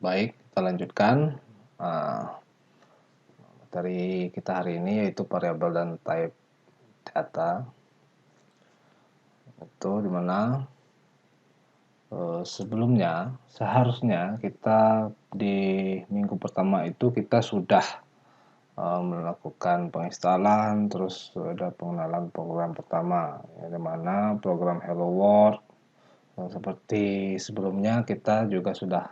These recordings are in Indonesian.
Baik, kita lanjutkan. Uh, Materi kita hari ini yaitu variabel dan type data. Itu dimana sebelumnya seharusnya kita di minggu pertama itu kita sudah melakukan penginstalan, terus ada pengenalan program pertama, di mana program Hello World. Seperti sebelumnya kita juga sudah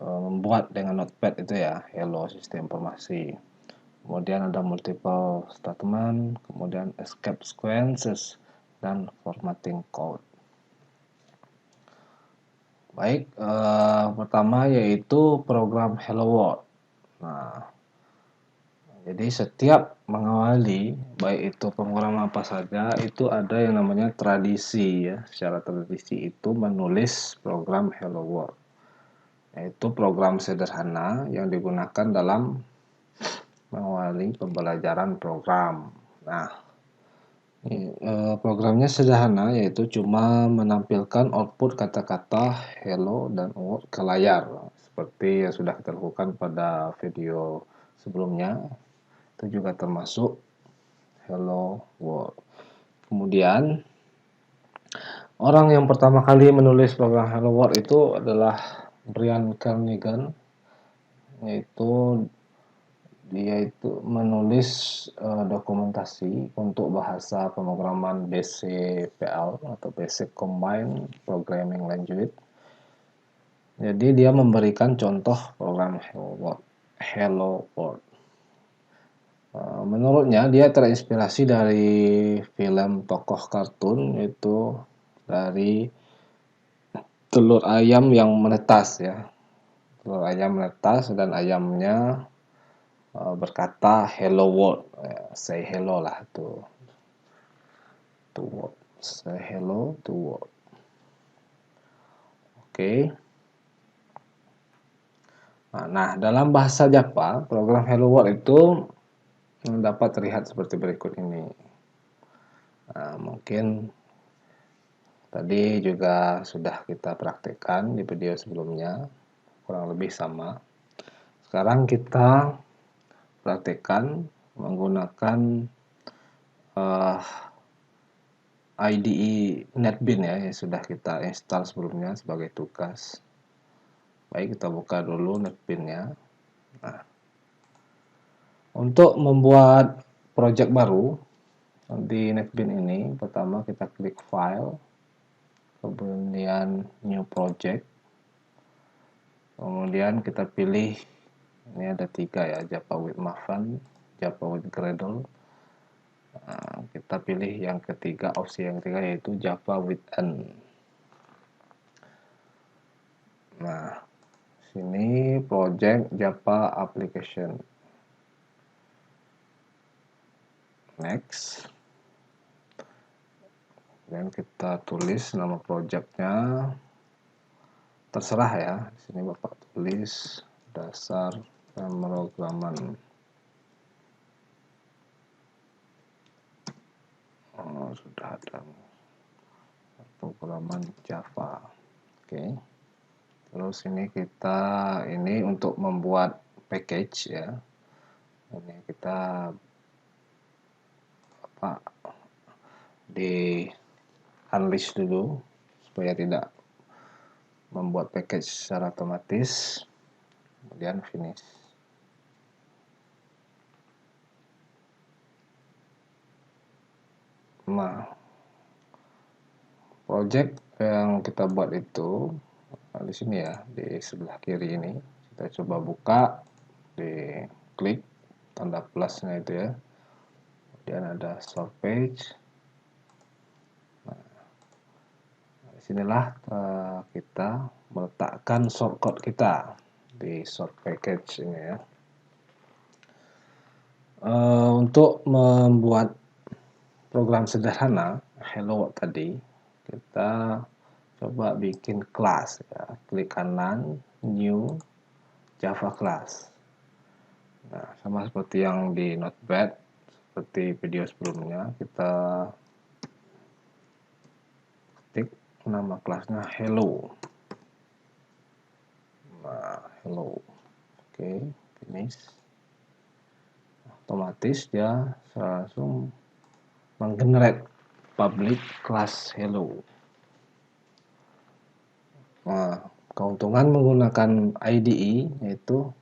membuat dengan Notepad itu ya, Hello Sistem Informasi. Kemudian ada multiple statement, kemudian escape sequences, dan formatting code. Baik, pertama yaitu program Hello World. Nah, jadi setiap mengawali, baik itu pemrograman apa saja, itu ada yang namanya tradisi ya. Secara tradisi itu menulis program Hello World. Yaitu program sederhana yang digunakan dalam mengawali pembelajaran program. Nah, programnya sederhana, yaitu cuma menampilkan output kata-kata hello dan world ke layar, seperti yang sudah kita lakukan pada video sebelumnya. Itu juga termasuk hello world. Kemudian orang yang pertama kali menulis program hello world itu adalah Brian Kernighan, yaitu dia itu menulis dokumentasi untuk bahasa pemrograman BCPL atau Basic Combined Programming Language. Jadi dia memberikan contoh program Hello World. Menurutnya dia terinspirasi dari film tokoh kartun, yaitu dari telur ayam yang menetas ya. Telur ayam menetas dan ayamnya berkata hello world, say hello lah to world, say hello to world. Oke. Nah, dalam bahasa Java, program hello world itu dapat terlihat seperti berikut ini. Mungkin tadi juga sudah kita praktekkan di video sebelumnya, kurang lebih sama. Sekarang kita praktekkan menggunakan IDE NetBeans ya, yang sudah kita install sebelumnya sebagai tugas. Baik, kita buka dulu NetBeans-nya. Nah, untuk membuat project baru di NetBeans ini, pertama kita klik File, kemudian New Project, kemudian kita pilih, ini ada 3 ya, Java with Maven, Java with Gradle. Kita pilih yang ketiga, opsi yang ketiga, yaitu Java with N. Nah, sini project Java application. Next. Dan kita tulis nama projectnya. Terserah ya. Di sini Bapak tulis dasar pemrograman. Sudah ada pemrograman Java. Oke. Terus ini kita untuk membuat package ya. Ini kita di unleash dulu supaya tidak membuat package secara otomatis, kemudian finish. Nah, project yang kita buat itu di sini ya, di sebelah kiri ini. Kita coba buka, di klik tanda plusnya itu ya, kemudian ada source page. Disinilah kita meletakkan shortcode kita di source package ini ya. Untuk membuat program sederhana hello world tadi, kita coba bikin kelas ya. Klik kanan, new, Java class. Nah, sama seperti yang di Notepad, seperti video sebelumnya, kita ketik nama kelasnya hello. Nah, hello. Oke, finish. Otomatis dia langsung menggenerate public class hello. Nah, keuntungan menggunakan IDE yaitu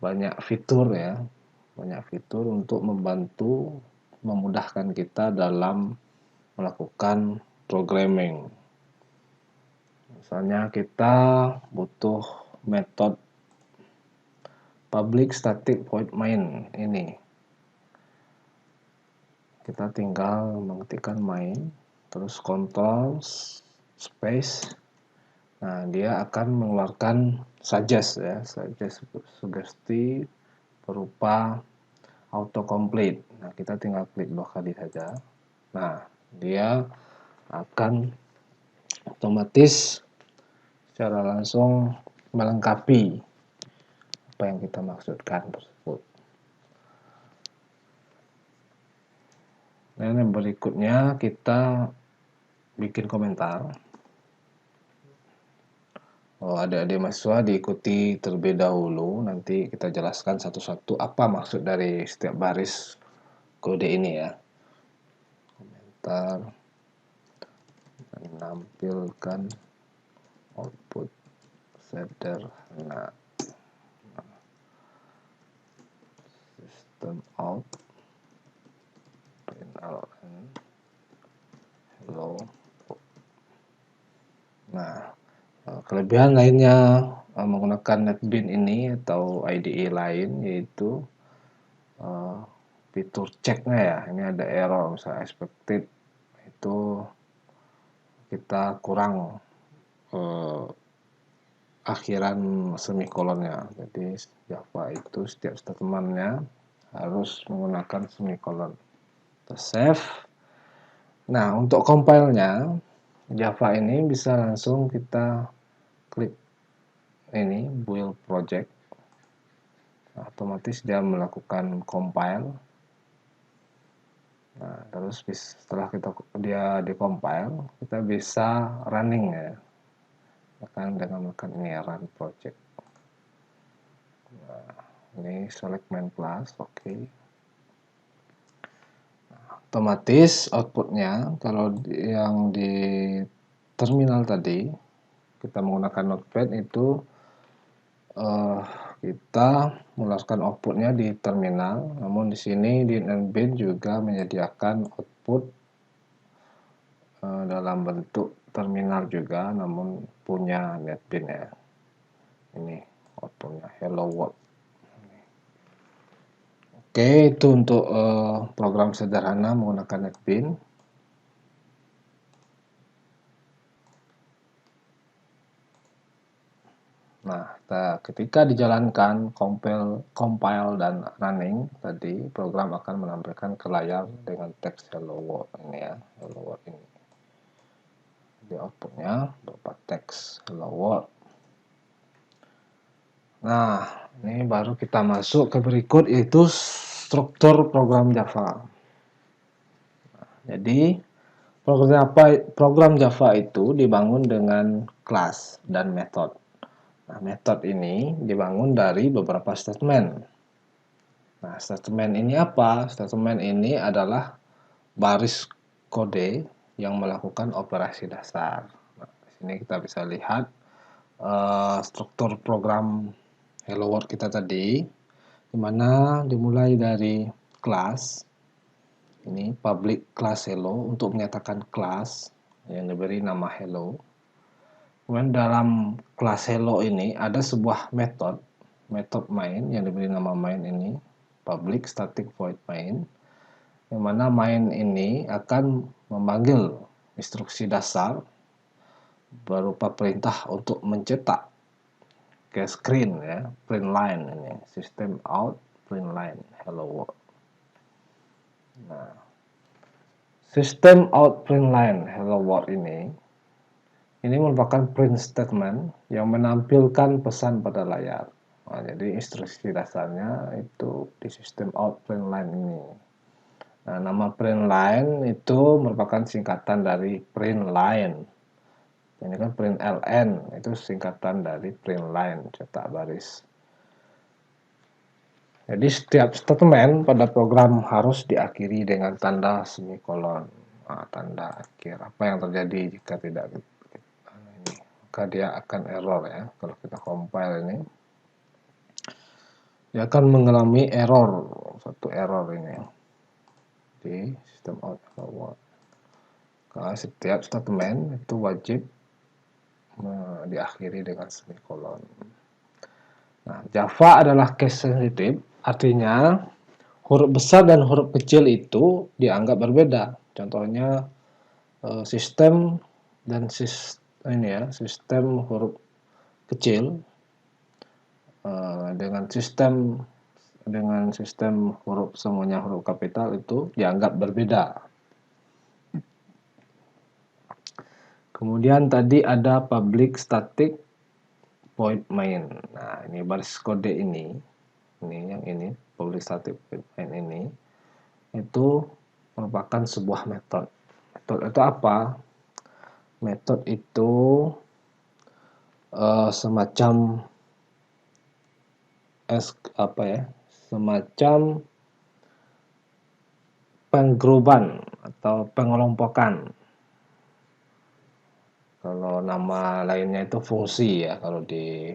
banyak fitur ya, banyak fitur untuk membantu memudahkan kita dalam melakukan programming. Misalnya kita butuh metode public static void main ini. Kita tinggal mengetikkan main, terus control space. Nah, dia akan mengeluarkan suggest ya, sugesti berupa autocomplete. Nah, kita tinggal klik 2 kali saja. Nah, dia akan otomatis secara langsung melengkapi apa yang kita maksudkan tersebut. Dan yang berikutnya kita bikin komentar. Adik-adik mahasiswa diikuti terlebih dahulu, nanti kita jelaskan satu-satu apa maksud dari setiap baris kode ini ya. Komentar menampilkan output sederhana. System out println hello. Nah, kelebihan lainnya menggunakan NetBeans ini atau IDE lain yaitu fitur ceknya ya. Ini ada error misalnya expected, itu kita kurang akhiran semikolonnya. Jadi Java itu setiap statementnya harus menggunakan semikolon. Kita save. Nah, untuk compile-nya Java ini bisa langsung kita klik ini build project. Nah, otomatis dia melakukan compile. Nah, terus setelah dia decompile, kita bisa running ya. Dengan ini run project. Nah, ini select main class, oke. Otomatis outputnya kalau yang di terminal tadi kita menggunakan notepad itu kita mengeluarkan outputnya di terminal, namun di sini di NetBeans juga menyediakan output dalam bentuk terminal juga, namun punya NetBeans ya. Ini outputnya hello world. Oke, itu untuk program sederhana menggunakan NetBeans. Nah, ketika dijalankan compile dan running tadi, program akan menampilkan ke layar dengan teks hello world ini ya, hello world ini. Di outputnya berupa teks hello world. Nah, ini baru kita masuk ke berikut yaitu struktur program Java. Nah, jadi program Java itu dibangun dengan kelas dan metode. Nah, metode ini dibangun dari beberapa statement. Nah, statement ini apa? Statement ini adalah baris kode yang melakukan operasi dasar. Nah, di sini kita bisa lihat struktur program Hello World kita tadi, di mana dimulai dari kelas. Ini public class hello untuk menyatakan kelas yang diberi nama hello. Kemudian dalam kelas hello ini ada sebuah metode main yang diberi nama main ini, public static void main, yang mana main ini akan memanggil instruksi dasar berupa perintah untuk mencetak ke screen ya, print line ini, system out print line hello world. Nah, system out print line hello world ini merupakan print statement yang menampilkan pesan pada layar. Nah, jadi instruksi dasarnya itu di system out print line ini. Nah, nama print line itu merupakan singkatan dari print line. Ini kan println itu singkatan dari print line, cetak baris. Jadi setiap statement pada program harus diakhiri dengan tanda semikolon. Nah, tanda akhir. Apa yang terjadi jika tidak ini, maka dia akan error ya. Kalau kita compile ini, dia akan mengalami error, satu error ini di sistem out forward. Karena setiap statement itu wajib diakhiri dengan semikolon. Nah, Java adalah case sensitive, artinya huruf besar dan huruf kecil itu dianggap berbeda. Contohnya sistem dan sistem huruf kecil dengan sistem huruf semuanya huruf kapital itu dianggap berbeda. Kemudian tadi ada public static void main. Nah, ini baris kode ini yang ini public static void main ini itu merupakan sebuah metode. Metode itu apa? Metode itu semacam semacam penggrupan atau pengelompokan. Kalau nama lainnya itu fungsi ya, kalau di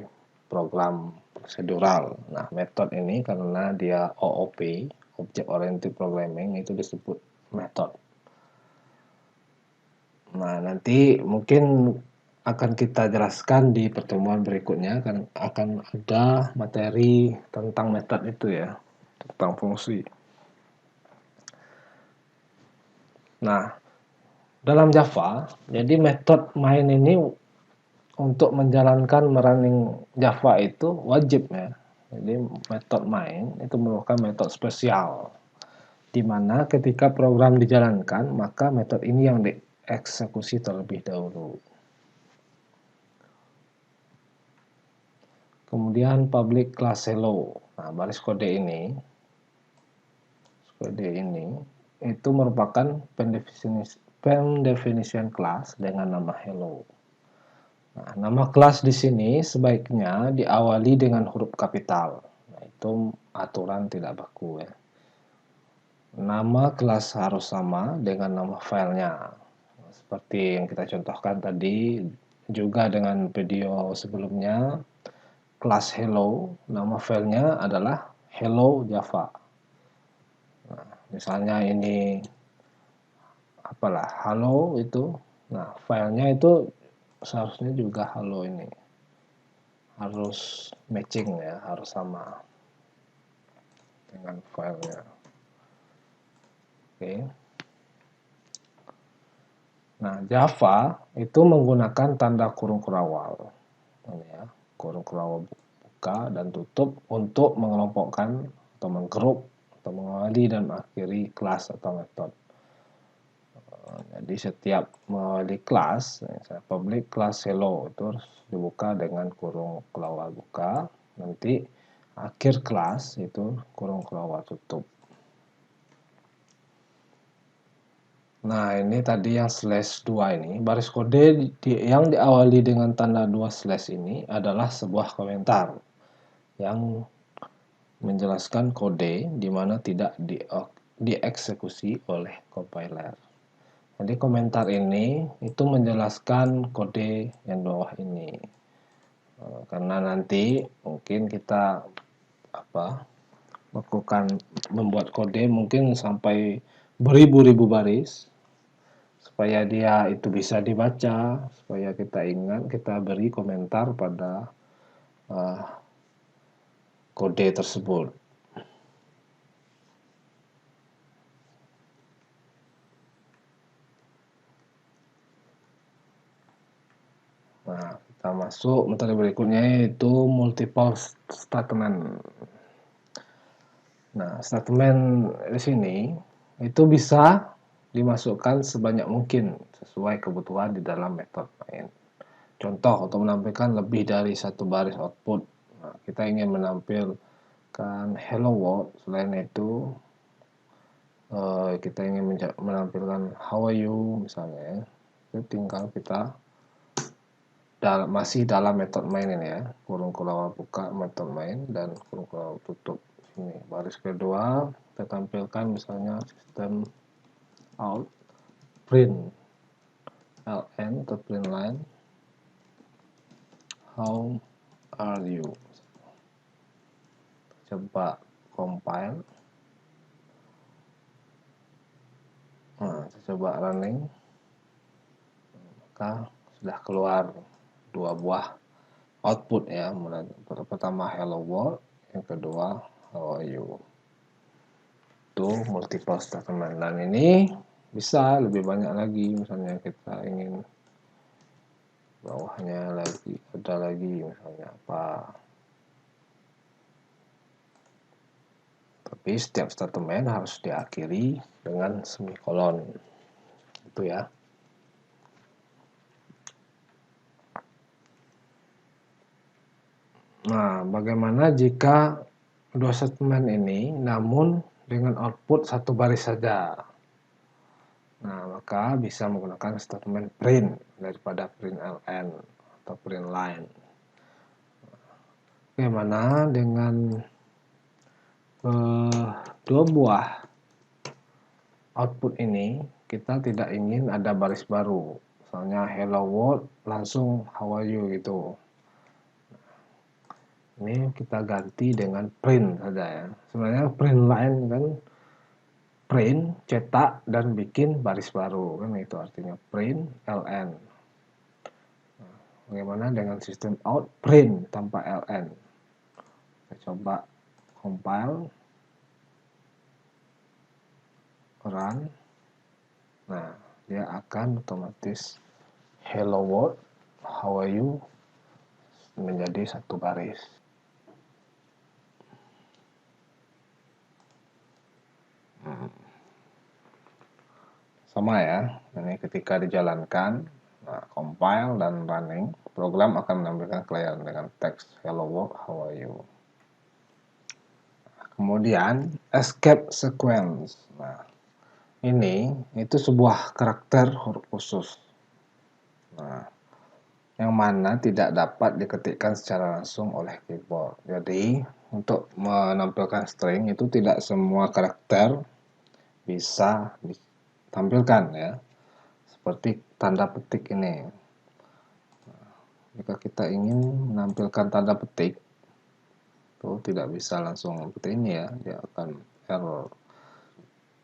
program prosedural. Nah, metode ini karena dia OOP, Object Oriented Programming, itu disebut metode. Nah, nanti mungkin akan kita jelaskan di pertemuan berikutnya, kan akan ada materi tentang metode itu ya, tentang fungsi. Nah, dalam Java, jadi metode main ini untuk menjalankan running Java itu wajib ya. Jadi metode main itu merupakan metode spesial, di mana ketika program dijalankan, maka metode ini yang dieksekusi terlebih dahulu. Kemudian public class hello. Nah, baris kode ini itu merupakan pendefinition class dengan nama hello. Nah, nama kelas di sini sebaiknya diawali dengan huruf kapital. Nah, itu aturan tidak baku ya. Nama kelas harus sama dengan nama filenya. Seperti yang kita contohkan tadi, juga dengan video sebelumnya, kelas hello, nama filenya adalah hello Java. Nah, misalnya ini halo itu, nah filenya itu seharusnya juga halo ini. Harus matching ya, harus sama dengan filenya. Oke. Nah, Java itu menggunakan tanda kurung kurawal. Ini ya, kurung kurawal buka dan tutup untuk mengelompokkan atau menggrup atau mengawali dan mengakhiri kelas atau metode. Jadi setiap mengawali kelas, misalnya public class hello itu harus dibuka dengan kurung kurawal buka. Nanti akhir kelas itu kurung kurawal tutup. Nah, ini tadi yang /2 ini, baris kode yang diawali dengan tanda 2/ ini adalah sebuah komentar yang menjelaskan kode di mana tidak dieksekusi oleh compiler. Jadi komentar ini itu menjelaskan kode yang bawah ini. Karena nanti mungkin kita membuat kode mungkin sampai beribu-ribu baris. Supaya dia itu bisa dibaca, supaya kita ingat, kita beri komentar pada kode tersebut. Nah, kita masuk materi berikutnya yaitu multiple statement. Nah, statement di sini itu bisa dimasukkan sebanyak mungkin sesuai kebutuhan di dalam metode main. Contoh, untuk menampilkan lebih dari satu baris output. Nah, kita ingin menampilkan hello world, selain itu kita ingin menampilkan how are you misalnya ya. Itu tinggal kita masih dalam metode main ini ya, kurung kelawar buka metode main dan kurung kelawar tutup. Ini baris kedua kita tampilkan misalnya sistem out print ln atau print line how are you. Coba compile. Nah, coba running, maka sudah keluar dua buah output ya. Pertama hello world, yang kedua how are you. Itu multiple statement, dan ini bisa lebih banyak lagi. Misalnya kita ingin bawahnya lagi ada lagi misalnya apa, tapi setiap statement harus diakhiri dengan semikolon itu ya. Nah, bagaimana jika dua statement ini namun dengan output satu baris saja? Nah, maka bisa menggunakan statement print daripada print ln atau print line. Bagaimana dengan dua buah output ini kita tidak ingin ada baris baru, misalnya hello world langsung how are you gitu. Ini kita ganti dengan print saja ya. Sebenarnya print line kan print, cetak dan bikin baris baru kan, itu artinya print ln. Bagaimana dengan sistem out print tanpa ln? Kita coba compile, run. Nah, dia akan otomatis hello world, how are you menjadi satu baris. Sama ya, ini ketika dijalankan, nah, compile dan running, program akan menampilkan klien dengan teks hello world, how are you. Kemudian escape sequence. Nah, ini itu sebuah karakter huruf khusus. Nah, yang mana tidak dapat diketikkan secara langsung oleh keyboard. Jadi, untuk menampilkan string itu tidak semua karakter bisa ditampilkan ya. Seperti tanda petik ini. Jika kita ingin menampilkan tanda petik, itu tidak bisa langsung seperti ini ya, dia akan error.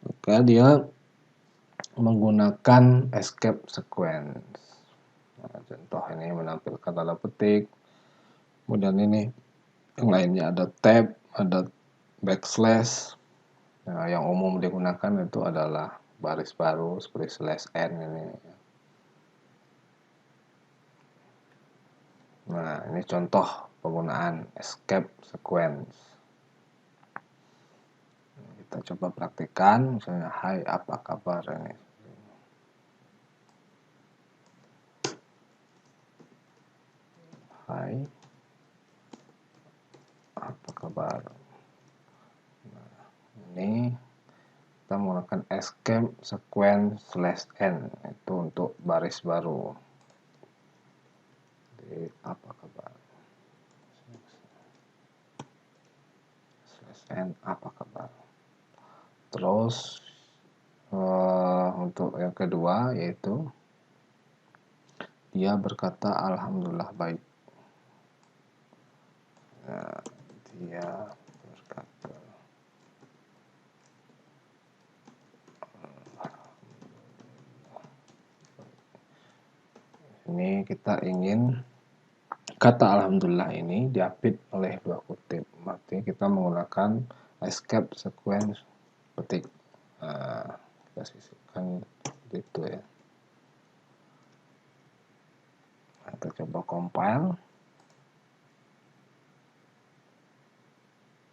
Maka dia menggunakan escape sequence. Nah, contoh ini menampilkan tanda petik, kemudian ini yang lainnya ada tab, ada backslash. Nah, yang umum digunakan itu adalah baris baru seperti slash n ini. Nah, ini contoh penggunaan escape sequence. Kita coba praktikkan, misalnya hai apa kabar ini. Hai, apa kabar? Nah, ini kita menggunakan escape sequence /n itu untuk baris baru. Jadi apa kabar? /n apa kabar? Terus untuk yang kedua yaitu dia berkata alhamdulillah baik. Nah, dia berkata ini kita ingin kata alhamdulillah ini diapit oleh dua kutip, artinya kita menggunakan escape sequence petik. Kita sisipkan gitu ya. Kita coba compile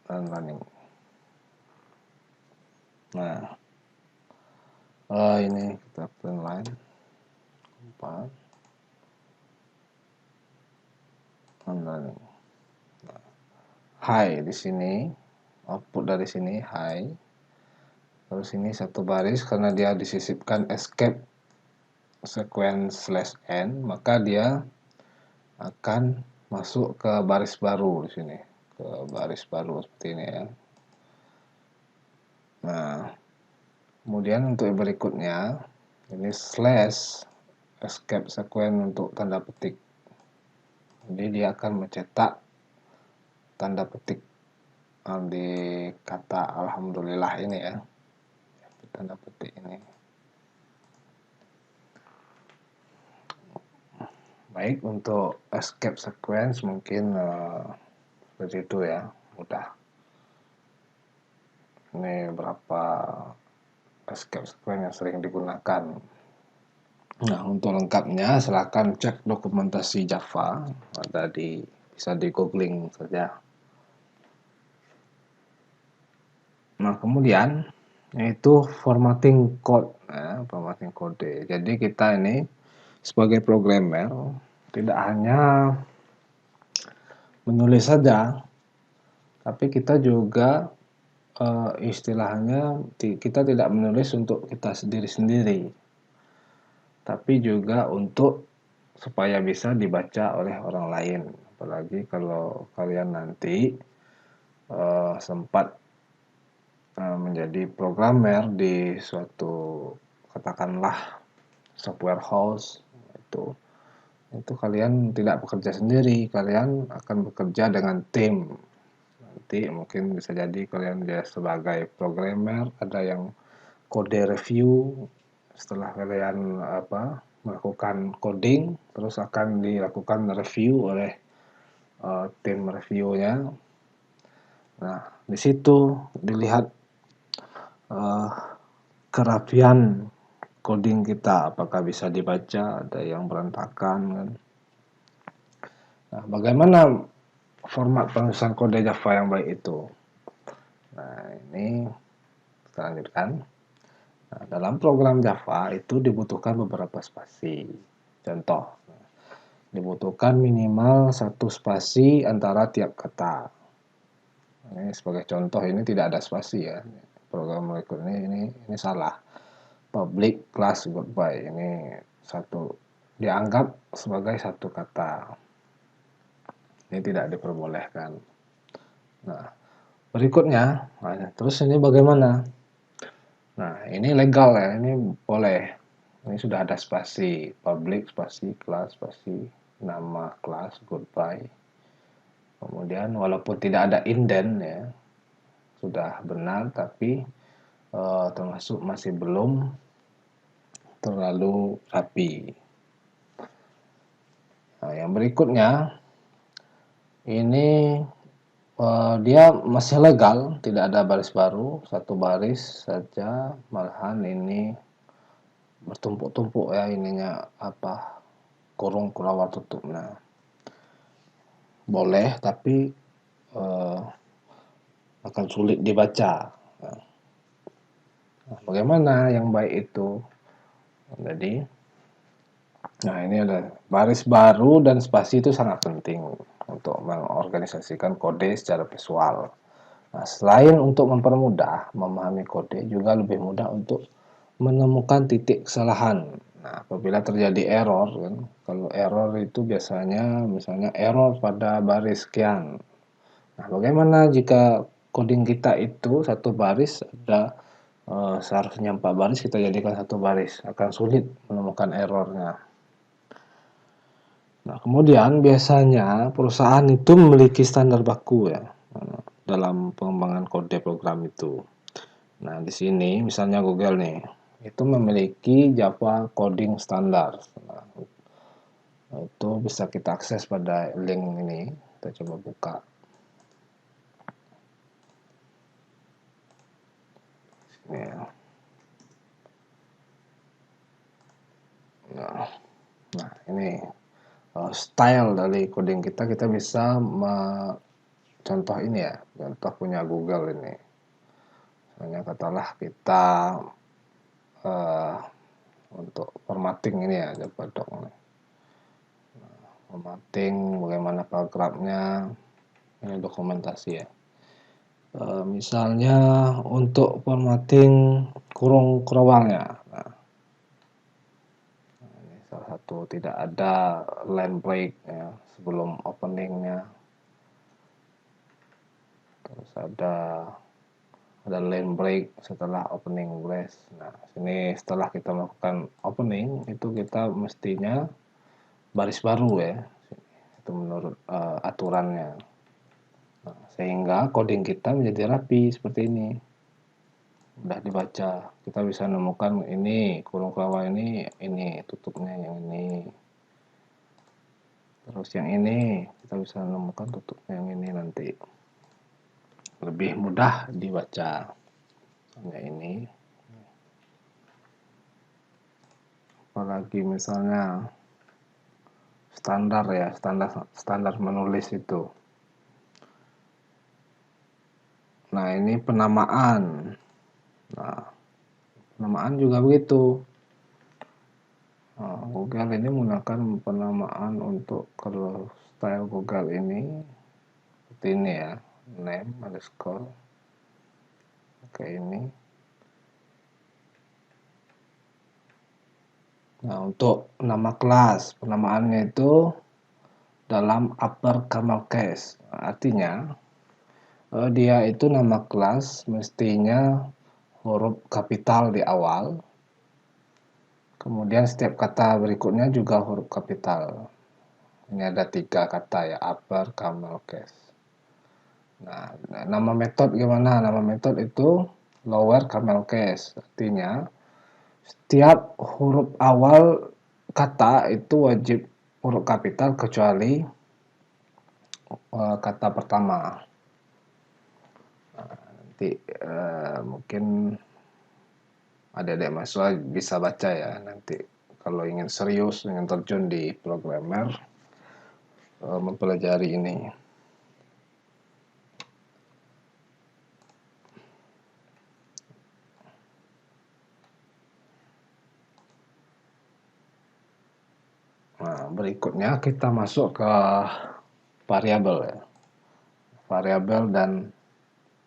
dan running. Nah, ini kita print line, compile dan running. Nah, hi di sini, output dari sini hi. Terus ini satu baris karena dia disisipkan escape sequence /n, maka dia akan masuk ke baris baru di sini, ke baris baru seperti ini ya. Nah, kemudian untuk yang berikutnya ini slash escape sequence untuk tanda petik. Jadi dia akan mencetak tanda petik di kata alhamdulillah ini ya, tanda petik ini. Baik, untuk escape sequence mungkin seperti itu ya, mudah. Ini berapa escape sequence yang sering digunakan. Nah, untuk lengkapnya silakan cek dokumentasi Java, bisa di googling saja. Nah, kemudian yaitu formatting code, formatting kode. Jadi kita ini sebagai programmer tidak hanya menulis saja, tapi kita juga istilahnya kita tidak menulis untuk kita sendiri-sendiri, tapi juga untuk supaya bisa dibaca oleh orang lain. Apalagi kalau kalian nanti sempat menjadi programmer di suatu katakanlah software house, itu kalian tidak bekerja sendiri, kalian akan bekerja dengan tim. Nanti mungkin bisa jadi kalian sebagai programmer, ada yang kode review. Setelah kalian melakukan coding, terus akan dilakukan review oleh tim reviewnya. Nah, di situ dilihat kerapian coding kita, apakah bisa dibaca, ada yang berantakan kan. Nah, bagaimana format penulisan kode Java yang baik itu? Nah, ini kita lanjutkan. Nah, dalam program Java itu dibutuhkan beberapa spasi. Contoh, dibutuhkan minimal 1 spasi antara tiap kata. Ini sebagai contoh, ini tidak ada spasi ya. Program berikut ini salah. Public class goodbye, ini dianggap sebagai satu kata. Ini tidak diperbolehkan. Nah, berikutnya, terus ini bagaimana? Nah, ini legal ya, ini boleh. Ini sudah ada spasi, public, spasi, class, spasi, nama kelas, goodbye. Kemudian walaupun tidak ada indent ya, sudah benar, tapi termasuk masih belum terlalu rapi. Nah, yang berikutnya, ini dia masih legal, tidak ada baris baru, satu baris saja, malahan ini bertumpuk-tumpuk ya ininya kurung kurawal tutup. Nah, boleh tapi akan sulit dibaca. Nah, bagaimana yang baik itu? Jadi, nah ini ada baris baru dan spasi itu sangat penting untuk mengorganisasikan kode secara visual. Nah, selain untuk mempermudah memahami kode, juga lebih mudah untuk menemukan titik kesalahan. Nah, apabila terjadi error, kan, kalau error itu biasanya misalnya error pada baris sekian. Nah, bagaimana jika coding kita itu satu baris ada seharusnya 4 baris, kita jadikan satu baris, akan sulit menemukan errornya. Nah, kemudian biasanya perusahaan itu memiliki standar baku ya dalam pengembangan kode program itu. Nah, di sini misalnya Google nih, itu memiliki Java Coding Standard. Nah, itu bisa kita akses pada link ini. Kita coba buka. Sini ya. Nah, ini style dari coding kita bisa contoh ini ya, contoh punya Google ini. Misalnya katakanlah kita untuk formatting ini ya, coba dong. Formatting, bagaimana paragrafnya, ini dokumentasi ya. Misalnya untuk formatting kurung kerawangnya. Nah, ini salah satu tuh tidak ada line break ya sebelum openingnya, terus ada line break setelah opening blast. Nah, sini setelah kita melakukan opening itu kita mestinya baris baru ya, itu menurut aturannya. Nah, sehingga coding kita menjadi rapi seperti ini, mudah dibaca. Kita bisa menemukan ini kurung kelawar ini tutupnya yang ini, terus yang ini kita bisa menemukan tutupnya yang ini, nanti lebih mudah dibaca. Hanya ini, apalagi misalnya standar ya, standar menulis itu. Nah, ini penamaan. Nah, penamaan juga begitu. Nah, Google ini menggunakan penamaan untuk, kalau style Google ini seperti ini ya, name underscore oke ini. Nah, untuk nama kelas, penamaannya itu dalam upper camel case. Artinya dia itu nama kelas mestinya huruf kapital di awal, kemudian setiap kata berikutnya juga huruf kapital. Ini ada 3 kata ya, upper camel case. Nah, nama metode gimana? Nama metode itu lower camel case. Artinya setiap huruf awal kata itu wajib huruf kapital kecuali kata pertama. Nah, nanti mungkin adik-adik mahasiswa bisa baca ya, nanti kalau ingin serius, ingin terjun di programmer, mempelajari ini. Nah, berikutnya kita masuk ke variabel ya. Variabel dan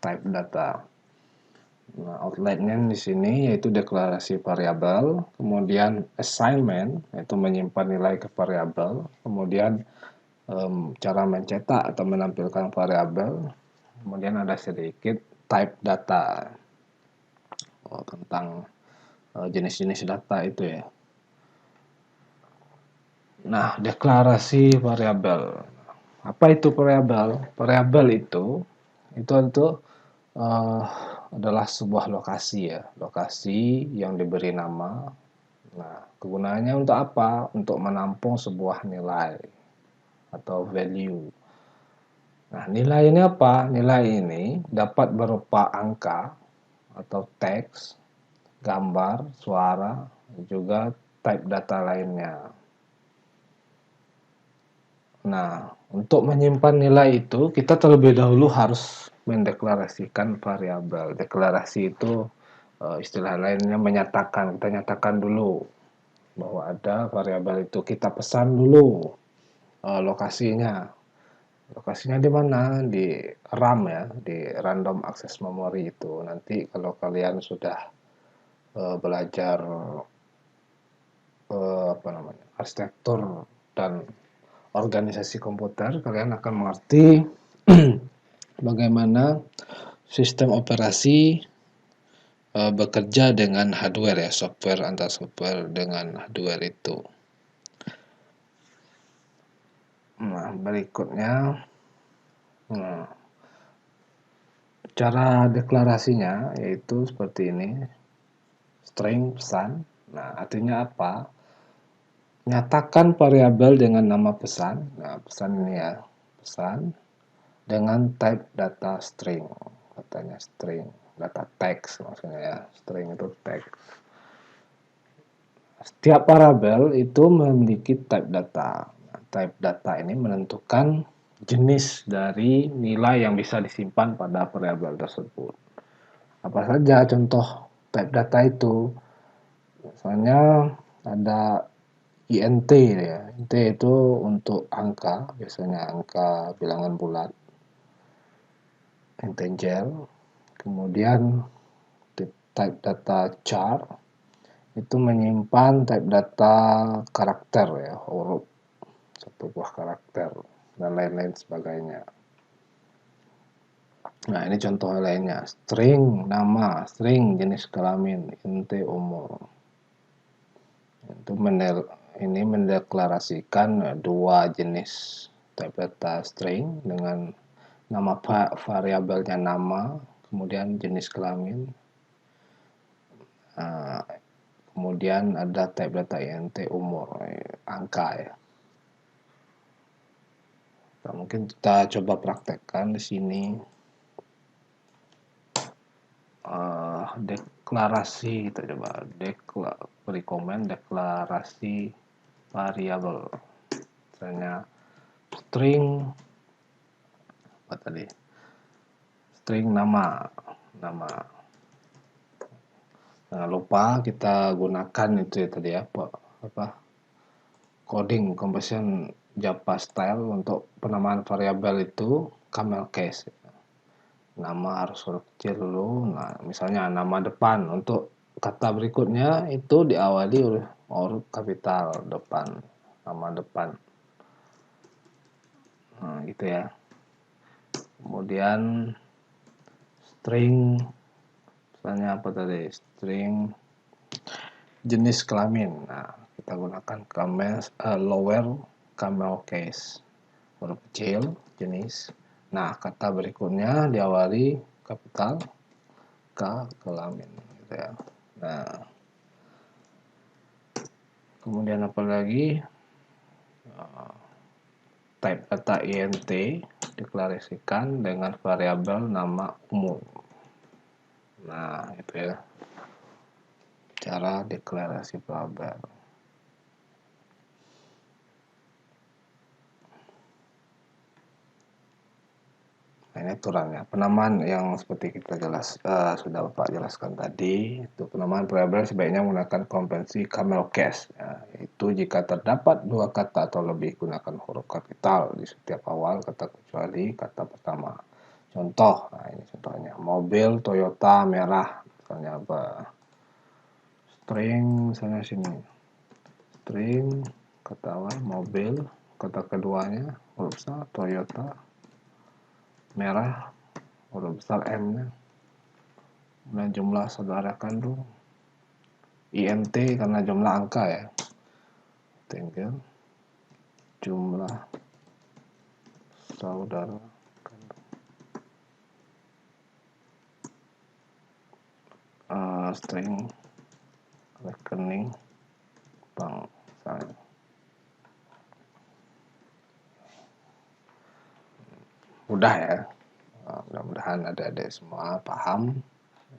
type data. Nah, outline-nya di sini yaitu deklarasi variabel, kemudian assignment yaitu menyimpan nilai ke variabel, kemudian cara mencetak atau menampilkan variabel, kemudian ada sedikit type data tentang jenis-jenis data itu ya. Nah, deklarasi variabel. Apa itu variabel? Variabel itu untuk adalah sebuah lokasi ya, lokasi yang diberi nama. Nah, kegunaannya untuk apa? Untuk menampung sebuah nilai atau value. Nah, nilai ini apa? Nilai ini dapat berupa angka atau teks, gambar, suara, juga type data lainnya. Nah, untuk menyimpan nilai itu, kita terlebih dahulu harus mendeklarasikan variabel. Deklarasi itu istilah lainnya menyatakan. Kita nyatakan dulu bahwa ada variabel itu. Kita pesan dulu lokasinya. Lokasinya di mana? Di RAM ya, di random access memory itu. Nanti kalau kalian sudah belajar arsitektur dan organisasi komputer, kalian akan mengerti bagaimana sistem operasi bekerja dengan hardware ya, software antar software dengan hardware itu. Nah, berikutnya cara deklarasinya yaitu seperti ini, string pesan. Nah, artinya apa? Nyatakan variabel dengan nama pesan. Nah, pesan ini ya, pesan dengan type data string, katanya string, data teks maksudnya ya, string itu teks. Setiap variabel itu memiliki type data. Nah, type data ini menentukan jenis dari nilai yang bisa disimpan pada variabel tersebut. Apa saja contoh type data itu? Misalnya ada int ya. Int itu untuk angka, biasanya angka bilangan bulat, integer. Kemudian type data char itu menyimpan type data karakter ya, huruf, satu buah karakter, dan lain-lain sebagainya. Nah, ini contoh lainnya. String nama, string jenis kelamin, int umur. Itu ini mendeklarasikan dua jenis type data string dengan nama variabelnya nama, kemudian jenis kelamin. Kemudian ada type data int umur, angka ya. Nah, mungkin kita coba praktekkan di sini. Deklarasi, kita coba beri komen deklarasi variabel, misalnya string apa tadi, string nama. Jangan lupa kita gunakan itu ya tadi apa coding conversion Java style untuk penamaan variabel itu camel case. Nama harus huruf kecil dulu. Nah, misalnya nama depan, untuk kata berikutnya itu diawali oleh huruf kapital depan, nama depan. Nah, gitu ya. Kemudian string, misalnya apa tadi, string jenis kelamin. Nah, kita gunakan lower camel case, huruf kecil jenis. Nah, kata berikutnya diawali kapital kelamin, gitu ya. Nah, kemudian apa lagi, type data int deklarasikan dengan variabel nama umum. Nah, itu ya cara deklarasi variabel. Nah, ini aturannya. Penamaan yang seperti kita sudah Bapak jelaskan tadi, itu penamaan variabel sebaiknya menggunakan konvensi camel case. Ya, itu jika terdapat dua kata atau lebih, gunakan huruf kapital di setiap awal kata kecuali kata pertama. Contoh, nah ini contohnya, mobil Toyota merah, misalnya apa? String, misalnya sini, string kata awal mobil, kata keduanya huruf besar Toyota merah, huruf besar M-nya. Nah, jumlah saudara kandung int karena jumlah angka ya, tinggal jumlah saudara kandung. String rekening bank misalnya. Mudah ya. Mudah-mudahan adik-adik semua paham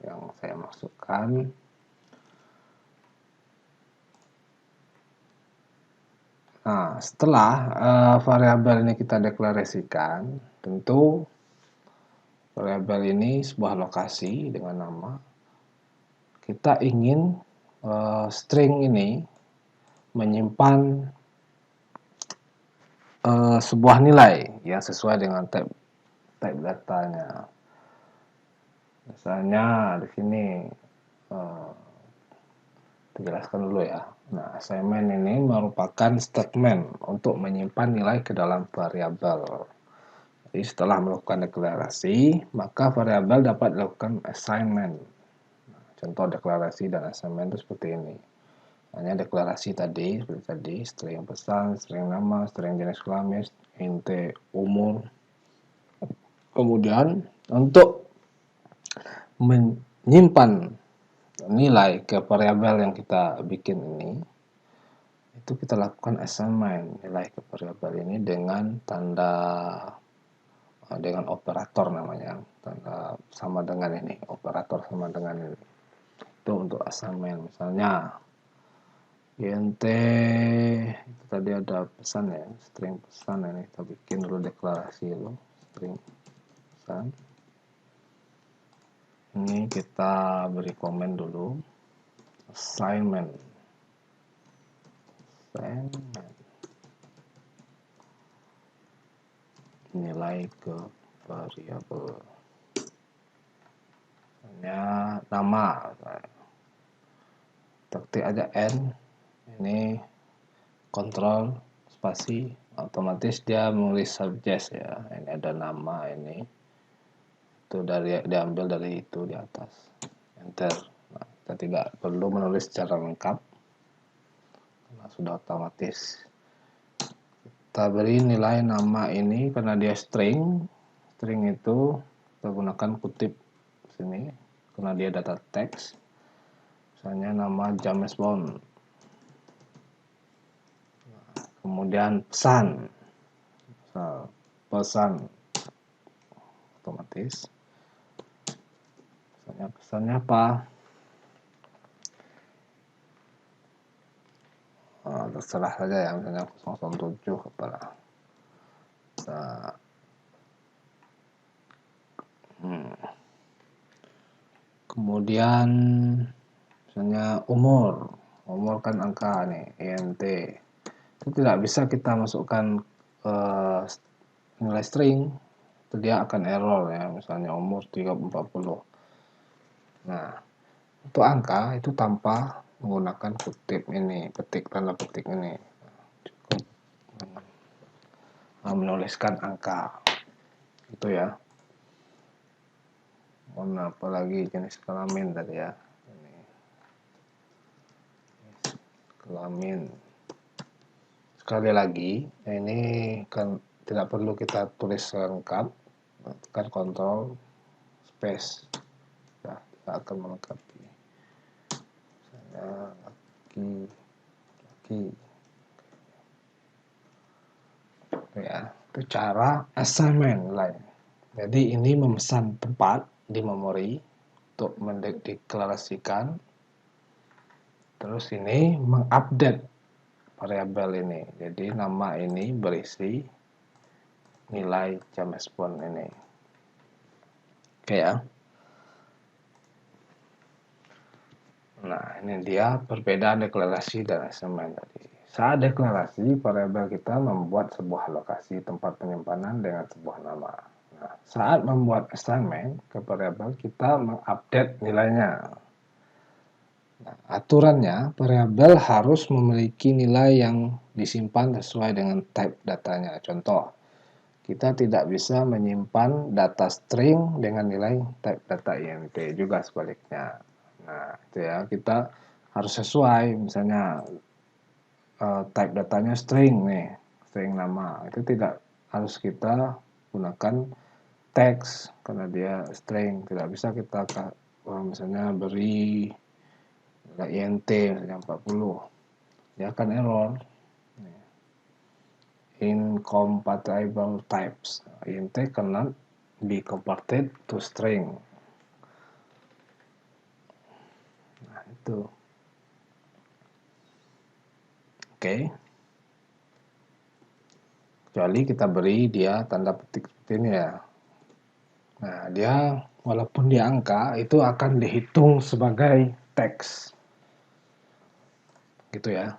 yang saya maksudkan. Nah, setelah variabel ini kita deklarasikan, tentu variabel ini sebuah lokasi dengan nama. Kita ingin string ini menyimpan sebuah nilai yang sesuai dengan type datanya. Misalnya di sini dijelaskan dulu ya. Nah, assignment ini merupakan statement untuk menyimpan nilai ke dalam variabel. Jadi setelah melakukan deklarasi, maka variabel dapat dilakukan assignment. Nah, contoh deklarasi dan assignment itu seperti ini. Hanya deklarasi tadi, seperti tadi, string pesan, string nama, string jenis kelamin, int umur. Kemudian untuk menyimpan nilai ke variabel yang kita bikin ini, itu kita lakukan assignment nilai ke variabel ini dengan tanda, dengan operator namanya, tanda sama dengan ini, operator sama dengan ini. Itu untuk assignment. Misalnya int itu tadi ada pesan ya, string pesan, ini kita bikin dulu deklarasi dulu, string pesan. Ini kita beri komen dulu, assignment nilai ke variabel, hanya nama. ketik aja N, ini kontrol spasi, otomatis dia menulis subject ya. Ini ada nama, ini itu diambil dari itu di atas, enter. Nah, kita tidak perlu menulis secara lengkap karena sudah otomatis. Kita beri nilai nama ini karena dia string itu kita gunakan kutip sini karena dia data teks. Misalnya nama James Bond. Kemudian pesan otomatis. Pesannya apa? Terserah saja ya, misalnya 007 apalah. Kemudian misalnya umur kan angka nih, INT. Itu tidak bisa kita masukkan nilai string, itu dia akan error ya, misalnya umur 340. Nah, untuk angka itu tanpa menggunakan kutip ini, tanda petik ini. Cukup menuliskan angka. Itu ya. Apalagi jenis kelamin tadi ya. Ini. Kelamin. Sekali lagi, ini kan tidak perlu kita tulis lengkap. Tekan kontrol space. Nah, kita akan melengkapi. Misalnya laki. Ya, itu cara assignment lain. Jadi ini memesan tempat di memori untuk mendeklarasikan. Terus ini mengupdate variabel ini. Jadi nama ini berisi nilai James Bond ini. Oke ya. Nah, ini dia perbedaan deklarasi dan assignment tadi. Saat deklarasi, variabel kita membuat sebuah lokasi tempat penyimpanan dengan sebuah nama. Nah, saat membuat assignment ke variabel, kita mengupdate nilainya. Nah, aturannya, variabel harus memiliki nilai yang disimpan sesuai dengan type datanya. Contoh, kita tidak bisa menyimpan data string dengan nilai type data int, juga sebaliknya. Nah, itu ya, kita harus sesuai, misalnya type datanya string nih, string nama. Itu tidak harus kita gunakan teks karena dia string. Tidak bisa kita misalnya beri int misalnya 40. Dia akan error. Incompatible types. Int cannot be converted to string. Nah, itu. Oke. Kecuali kita beri dia tanda petik seperti ini ya. Nah, dia walaupun dia angka, itu akan dihitung sebagai teks. Gitu ya.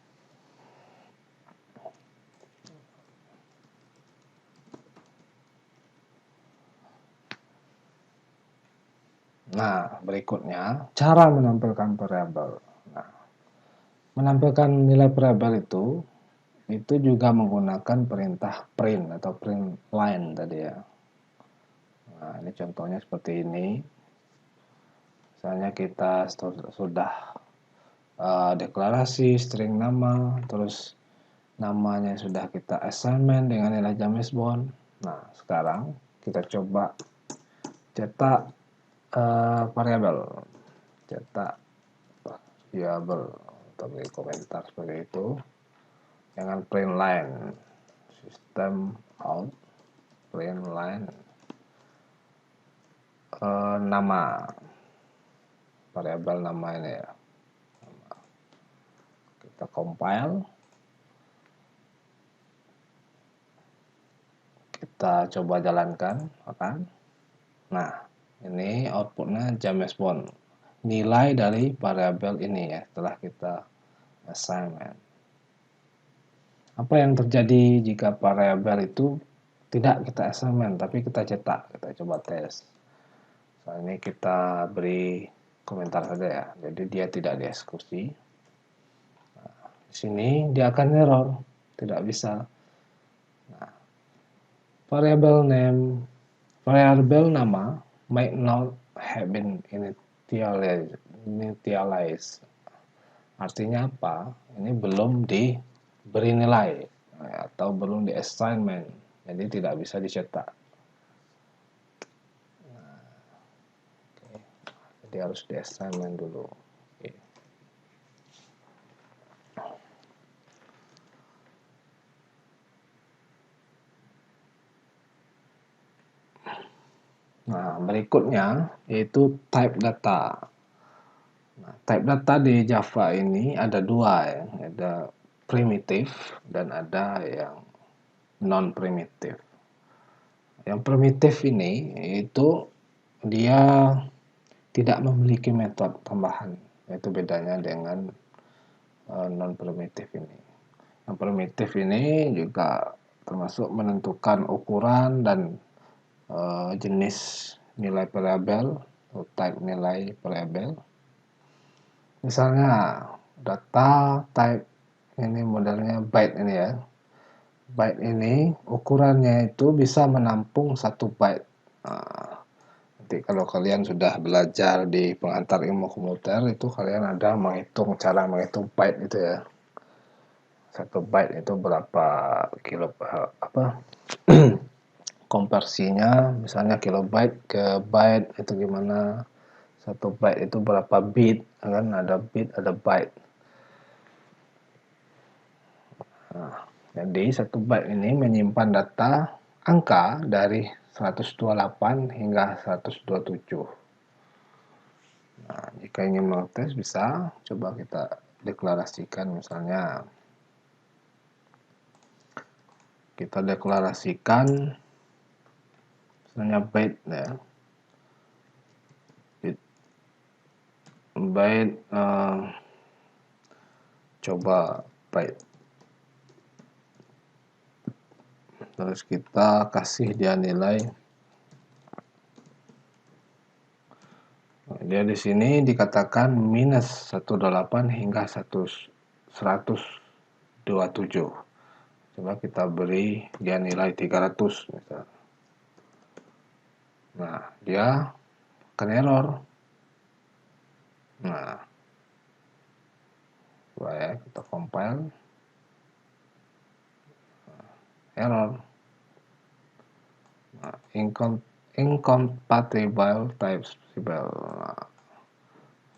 Nah, berikutnya, cara menampilkan variabel. Nah, menampilkan nilai variabel itu juga menggunakan perintah print atau print line tadi ya. Nah, ini contohnya seperti ini. Misalnya kita sudah deklarasi string nama, terus namanya sudah kita assignment dengan nilai James Bond. Nah, sekarang kita coba cetak variabel, cetak variabel atau beri komentar seperti itu dengan print line, system out print line nama variabel nama ini ya. Kita compile, kita coba jalankan, kan? Nah, ini outputnya James Bond, nilai dari variabel ini ya setelah kita assignment. Apa yang terjadi jika variabel itu tidak kita assignment tapi kita cetak? Kita coba tes. Soal ini kita beri komentar saja ya. Jadi dia tidak dieksekusi. Di sini dia akan error, tidak bisa. Nah, variable nama might not have been initialized. Artinya apa? Ini belum diberi nilai atau belum di assignment, jadi tidak bisa dicetak. Jadi harus di assignment dulu. Nah, berikutnya yaitu type data. Nah, type data di Java ini ada dua ya, ada primitif dan ada yang non primitif. Yang primitif ini itu dia tidak memiliki metode tambahan, itu bedanya dengan non primitif ini. Yang primitif ini juga termasuk menentukan ukuran dan jenis nilai variabel atau type nilai variabel. Misalnya data type ini modelnya byte ini ya. Byte ini ukurannya itu bisa menampung 1 byte. Nah, nanti kalau kalian sudah belajar di pengantar ilmu komputer itu kalian ada menghitung cara menghitung byte itu ya. 1 byte itu berapa kilo konversinya, misalnya kilobyte ke byte itu gimana, 1 byte itu berapa bit, kan ada bit ada byte. Nah, jadi 1 byte ini menyimpan data angka dari 128 hingga 127. Nah, jika ingin mengetes bisa coba kita deklarasikan, misalnya kita deklarasikan misalnya byte ya. Byte coba byte. Terus kita kasih dia nilai. Dia di sini dikatakan minus 18 hingga 127. Coba kita beri dia nilai 300 misalnya. Nah, dia akan error. Nah, coba ya kita compile. Error. Nah, incompatible types. Nah,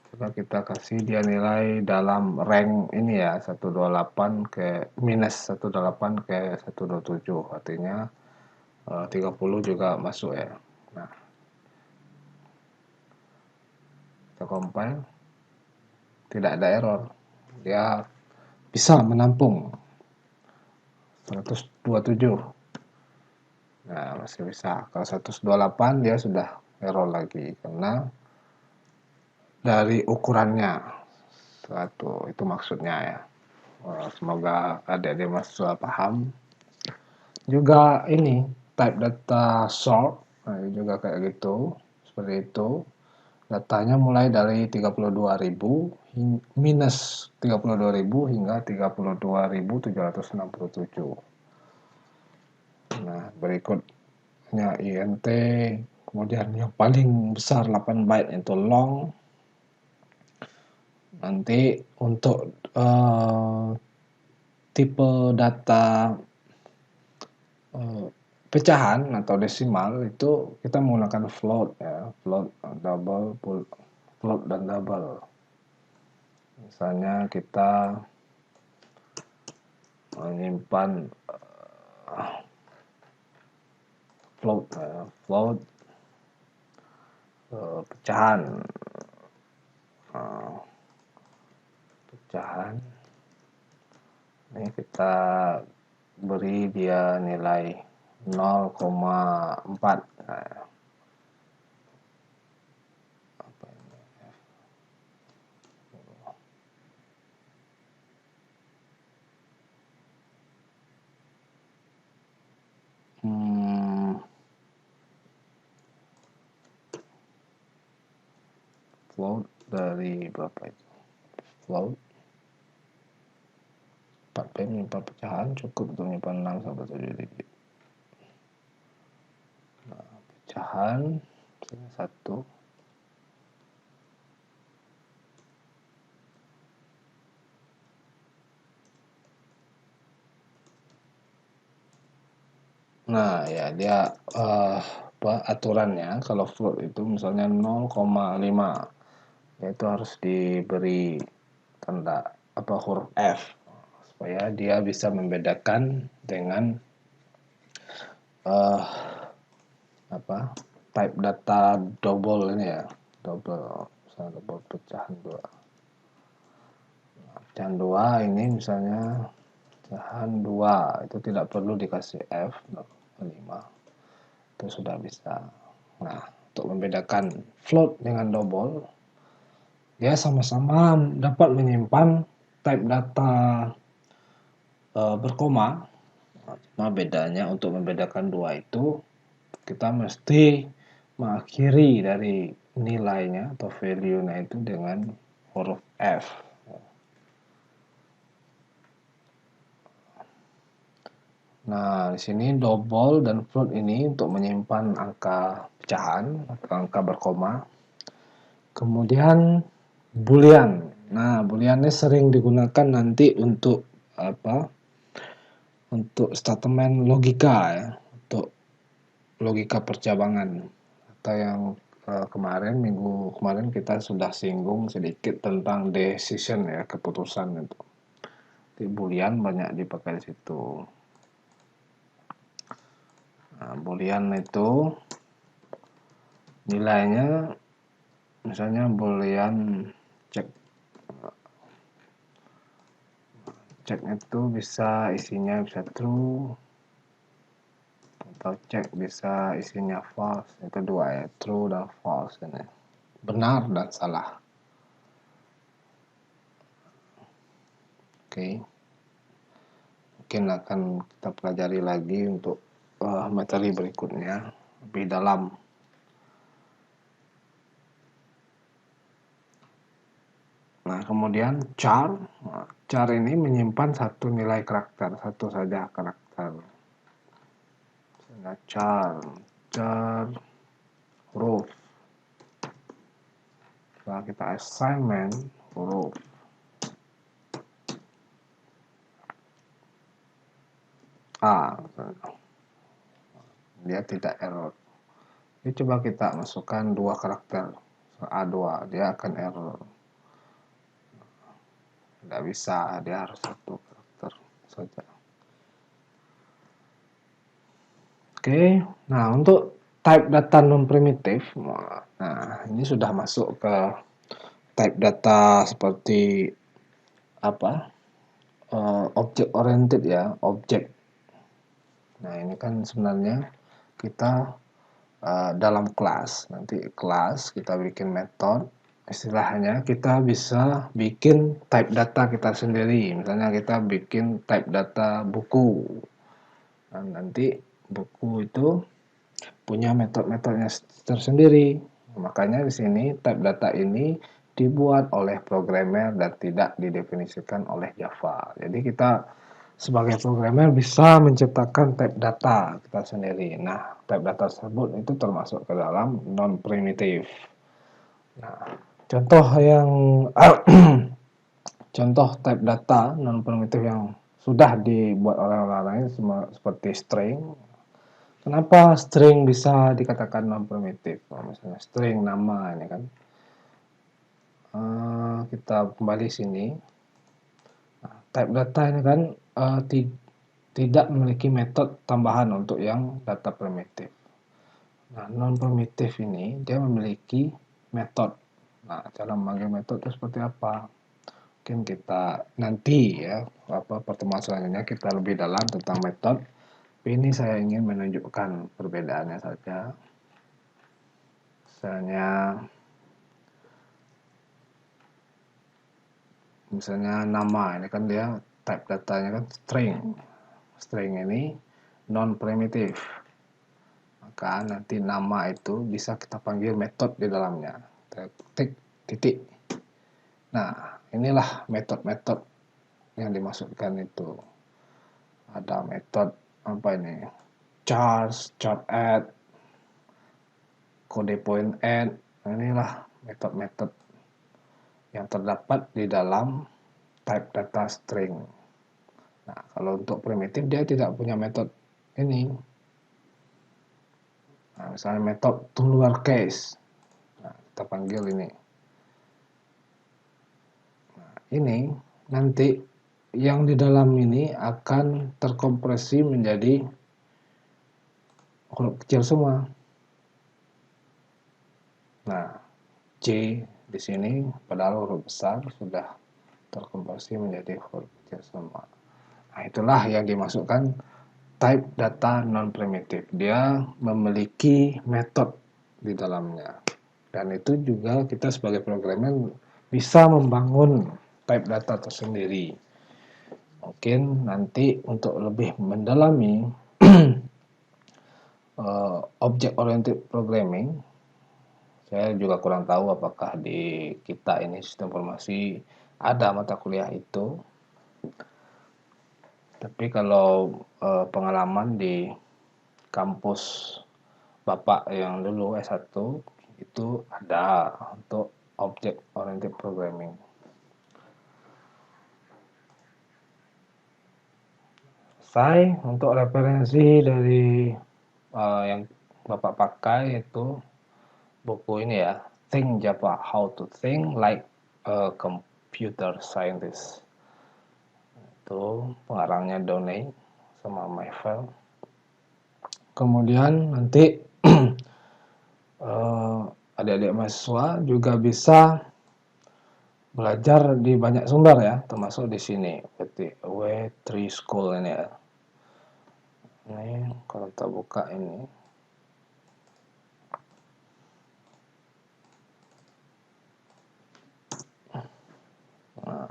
coba kita kasih dia nilai dalam rank ini ya, 128 ke minus 128 ke 127, artinya 30 juga masuk ya. Nah, kita compile, tidak ada error, dia bisa menampung 127. Nah, masih bisa. Kalau 128 dia sudah error lagi karena dari ukurannya satu, itu maksudnya ya. Semoga adik-adik mahasiswa paham. Juga ini type data sort, nah, juga kayak gitu, seperti itu. Datanya mulai dari 32.000 minus 32.000 hingga 32.767. Nah, berikutnya int, kemudian yang paling besar 8 byte itu long. Nanti untuk tipe data pecahan atau desimal itu kita menggunakan float ya, float, double, float dan double. Misalnya kita menyimpan float ya, float pecahan pecahan ini kita beri dia nilai 0,4. Nah, float dari berapa itu? Float 4 bit menyimpan pecahan cukup untuk menyimpan 6 sampai 7 digit. Nah, pecahan misalnya 1. Nah, ya dia aturannya kalau float itu misalnya 0,5, yaitu harus diberi tanda huruf F supaya dia bisa membedakan dengan type data double ini ya, misalnya double pecahan 2. Pecahan 2 ini misalnya pecahan 2 itu tidak perlu dikasih F 0,5, itu sudah bisa. Nah, untuk membedakan float dengan double, dia sama-sama dapat menyimpan type data berkoma. Cuma bedanya untuk membedakan dua itu kita mesti mengakhiri dari nilainya atau value-nya itu dengan huruf F. Nah, di sini double dan float ini untuk menyimpan angka pecahan atau angka berkoma. Kemudian boolean. Nah, boolean ini sering digunakan nanti untuk untuk statement logika ya, untuk logika percabangan, atau yang minggu kemarin kita sudah singgung sedikit tentang decision ya, keputusan itu. Di boolean banyak dipakai di situ. Nah, boolean itu nilainya misalnya boolean cek itu bisa isinya bisa true atau cek bisa isinya false. Itu dua ya, true dan false ini. Benar dan salah. Oke. Mungkin akan kita pelajari lagi untuk materi berikutnya lebih dalam. Nah, kemudian char. Nah, char ini menyimpan satu nilai karakter, satu saja karakter. Misalnya char huruf. Setelah kita assignment huruf. A. Dia tidak error. Jadi coba kita masukkan 2 karakter. A2, dia akan error. Tidak bisa, dia harus 1 karakter saja. Oke, nah untuk type data non primitif, nah ini sudah masuk ke type data seperti object oriented ya, objek. Nah ini kan sebenarnya kita dalam kelas, nanti kelas kita bikin metode, istilahnya kita bisa bikin type data kita sendiri. Misalnya kita bikin type data buku. Nah, nanti buku itu punya metode-metodenya tersendiri. Makanya di sini type data ini dibuat oleh programmer dan tidak didefinisikan oleh Java. Jadi kita sebagai programmer bisa menciptakan type data kita sendiri. Nah, type data tersebut itu termasuk ke dalam non primitif. Nah, contoh yang contoh type data non primitif yang sudah dibuat oleh orang lain seperti string. Kenapa string bisa dikatakan non primitif? Misalnya string nama ini kan. Kita kembali sini. Nah, type data ini kan tidak memiliki metode tambahan untuk yang data primitif. Nah, non primitif ini dia memiliki metode. Nah, cara memanggil metode itu seperti apa? Mungkin kita nanti ya, pertemuan selanjutnya kita lebih dalam tentang metode. Ini saya ingin menunjukkan perbedaannya saja. Misalnya nama, ini kan dia type datanya kan string ini non primitif, maka nanti nama itu bisa kita panggil metode di dalamnya, titik. Nah, inilah metode-metode yang dimasukkan itu. Ada metode apa ini? Charge, chart add, kode point add. Nah, inilah metode-metode yang terdapat di dalam type data string. Nah, kalau untuk primitif dia tidak punya metode ini. Nah, misalnya metode to lowercase. Nah, kita panggil ini. Nah, ini nanti yang di dalam ini akan terkompresi menjadi huruf kecil semua. Nah, C di sini padahal huruf besar sudah terkompresi menjadi huruf kecil semua. Nah, itulah yang dimasukkan type data non-primitive. Dia memiliki metode di dalamnya. Dan itu juga kita sebagai programmer bisa membangun type data tersendiri. Mungkin nanti untuk lebih mendalami object oriented programming, saya juga kurang tahu apakah di kita ini sistem informasi ada mata kuliah itu. Tapi kalau pengalaman di kampus Bapak yang dulu S1 itu ada untuk object oriented programming. Selesai. Untuk referensi dari yang Bapak pakai itu buku ini ya, Think Java, How to Think Like a Computer Scientist. Itu pengarangnya Downey sama Mayfield. Kemudian nanti adik-adik mahasiswa juga bisa belajar di banyak sumber ya, termasuk di sini seperti W3 School ini ya. Ini kalau kita buka ini, nah,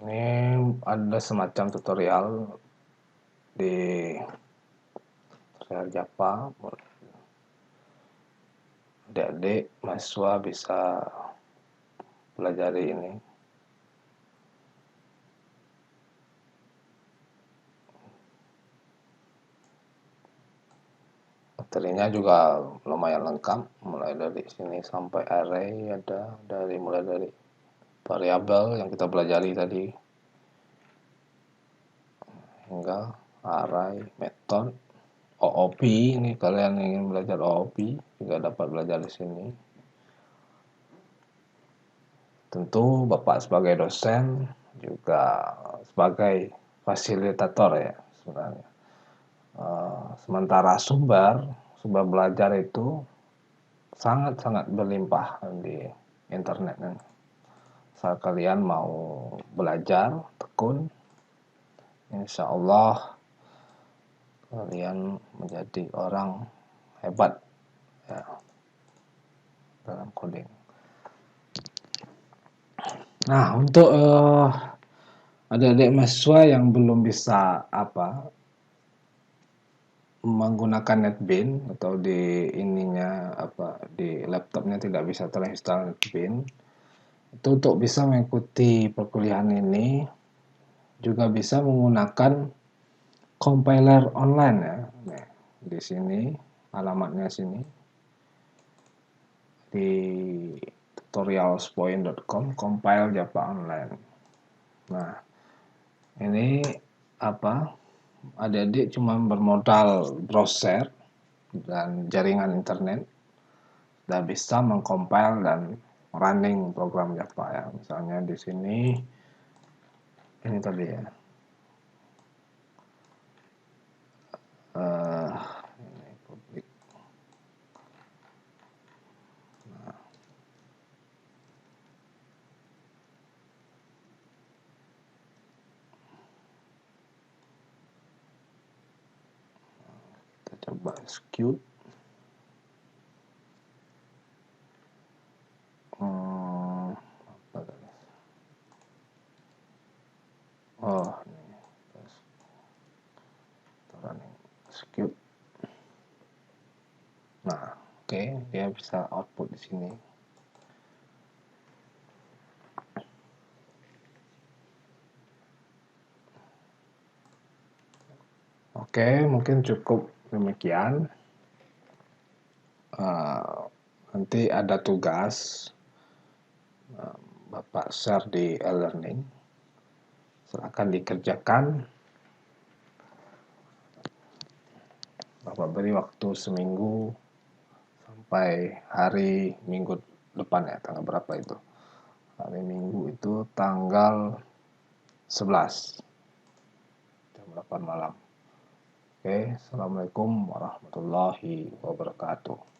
ini ada semacam tutorial di tutorial Java. Adik-adik mahasiswa bisa pelajari ini. Materinya juga lumayan lengkap, mulai dari sini sampai array ada, mulai dari variabel yang kita pelajari tadi hingga array, method, OOP. Ini kalian ingin belajar OOP juga dapat belajar di sini. Tentu Bapak sebagai dosen juga sebagai fasilitator ya sebenarnya. Sementara sumber belajar itu sangat-sangat berlimpah di internet. Saat kalian mau belajar tekun, insya Allah kalian menjadi orang hebat ya, dalam coding. Nah, untuk adik-adik mahasiswa yang belum bisa menggunakan NetBeans atau di laptopnya tidak bisa terinstall NetBeans, itu untuk bisa mengikuti perkuliahan ini juga bisa menggunakan compiler online ya. Nah, di sini alamatnya sini di tutorialspoint.com, compile Java online. Nah, ini adik-adik cuma bermodal browser dan jaringan internet sudah bisa mengcompile dan running program Java ya. Misalnya di sini ini tadi ya. Ini publik. Nah, kita coba execute. Oh, ini running execute. Nah, oke, dia bisa output di sini. Oke, mungkin cukup demikian. Nanti ada tugas, Bapak share di e-learning. Silakan dikerjakan. Bapak beri waktu seminggu sampai hari Minggu depan ya, tanggal berapa itu? Hari Minggu itu tanggal 11 jam 8 malam. Oke, Assalamualaikum warahmatullahi wabarakatuh.